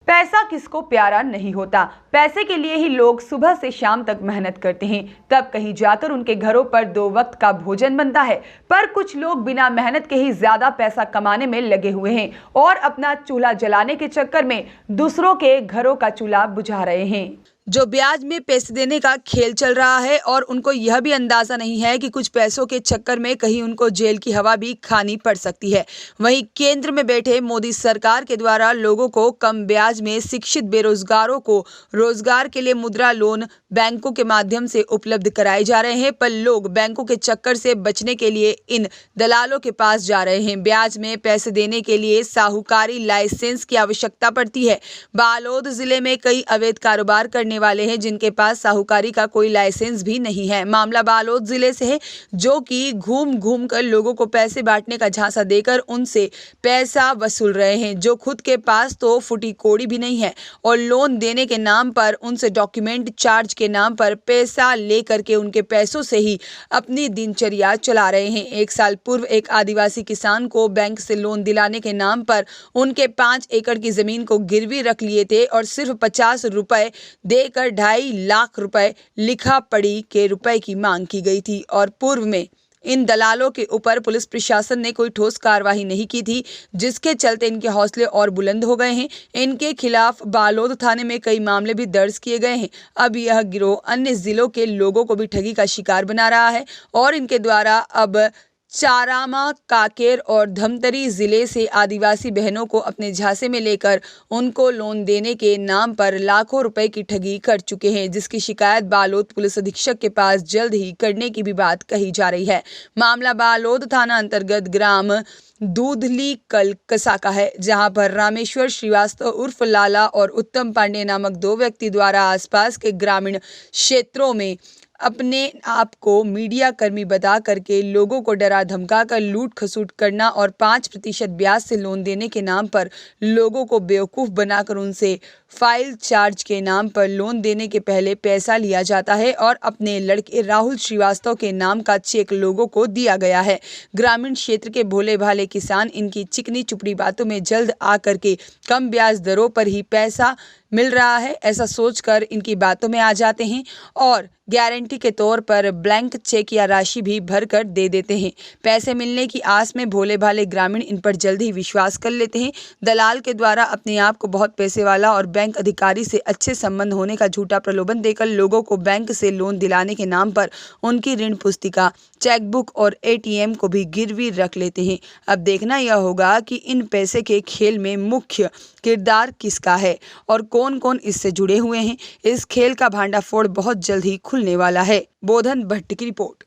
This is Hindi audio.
पैसा किसको प्यारा नहीं होता। पैसे के लिए ही लोग सुबह से शाम तक मेहनत करते हैं, तब कहीं जाकर उनके घरों पर 2 वक्त का भोजन बनता है। पर कुछ लोग बिना मेहनत के ही ज्यादा पैसा कमाने में लगे हुए हैं और अपना चूल्हा जलाने के चक्कर में दूसरों के घरों का चूल्हा बुझा रहे हैं। जो ब्याज में पैसे देने का खेल चल रहा है और उनको यह भी अंदाजा नहीं है कि कुछ पैसों के चक्कर में कहीं उनको जेल की हवा भी खानी पड़ सकती है। वहीं केंद्र में बैठे मोदी सरकार के द्वारा लोगों को कम ब्याज में शिक्षित बेरोजगारों को रोजगार के लिए मुद्रा लोन बैंकों के माध्यम से उपलब्ध कराए जा रहे हैं, पर लोग बैंकों के चक्कर से बचने के लिए इन दलालों के पास जा रहे हैं। ब्याज में पैसे देने के लिए साहूकारी लाइसेंस की आवश्यकता पड़ती है। बालोद जिले में कई अवैध कारोबार करने वाले हैं जिनके पास साहूकारी का कोई लाइसेंस भी नहीं है। मामला बालोद जिले से है, जो कि घूम घूम कर लोगों को पैसे बांटने का झांसा देकर उनसे पैसा वसूल रहे हैं, जो खुद के पास तो फुटी कोड़ी भी नहीं है और लोन देने के नाम पर उनसे डॉक्यूमेंट चार्ज के नाम पर पैसा लेकर के उनके पैसों से ही अपनी दिनचर्या चला रहे हैं। 1 साल पूर्व एक आदिवासी किसान को बैंक से लोन दिलाने के नाम पर उनके 5 एकड़ की जमीन को गिरवी रख लिए थे और सिर्फ 50 रुपए देकर 2.5 लाख रुपए लिखा पढ़ी के रुपए की मांग की गई थी और पूर्व में इन दलालों के ऊपर पुलिस प्रशासन ने कोई ठोस कार्रवाई नहीं की थी, जिसके चलते इनके हौसले और बुलंद हो गए हैं। इनके खिलाफ बालोद थाने में कई मामले भी दर्ज किए गए हैं। अब यह गिरोह अन्य जिलों के लोगों को भी ठगी का शिकार बना रहा है और इनके द्वारा अब चारामा, काकेर और धमतरी जिले से आदिवासी बहनों को अपने झांसे में लेकर उनको लोन देने के नाम पर लाखों रुपए की ठगी कर चुके हैं, जिसकी शिकायत बालोद पुलिस अधीक्षक के पास जल्द ही करने की भी बात कही जा रही है। मामला बालोद थाना अंतर्गत ग्राम दूधली कलकसा का है, जहां पर रामेश्वर श्रीवास्तव उर्फ लाला और उत्तम पांडे नामक 2 व्यक्ति द्वारा आसपास के ग्रामीण क्षेत्रों में अपने आप को मीडिया कर्मी बता करके लोगों को डरा धमका कर लूट खसूट करना और 5% ब्याज से लोन देने के नाम पर लोगों को बेवकूफ़ बनाकर उनसे फाइल चार्ज के नाम पर लोन देने के पहले पैसा लिया जाता है और अपने लड़के राहुल श्रीवास्तव के नाम का चेक लोगों को दिया गया है। ग्रामीण क्षेत्र के भोले भाले किसान इनकी चिकनी चुपड़ी बातों में जल्द आकर के कम ब्याज दरों पर ही पैसा मिल रहा है ऐसा सोचकर इनकी बातों में आ जाते हैं और गारंटी के तौर पर ब्लैंक चेक या राशि भी भर कर दे देते हैं। पैसे मिलने की आस में भोले भाले ग्रामीण इन पर जल्द ही विश्वास कर लेते हैं। दलाल के द्वारा अपने आप को बहुत पैसे वाला और बैंक अधिकारी से अच्छे संबंध होने का झूठा प्रलोभन देकर लोगों को बैंक से लोन दिलाने के नाम पर उनकी ऋण पुस्तिका, चेकबुक और ATM को भी गिरवी रख लेते हैं। अब देखना यह होगा कि इन पैसे के खेल में मुख्य किरदार किसका है और कौन कौन इससे जुड़े हुए हैं। इस खेल का भांडाफोड़ बहुत जल्द ही खुलने वाला है। बोधन भट्ट की रिपोर्ट।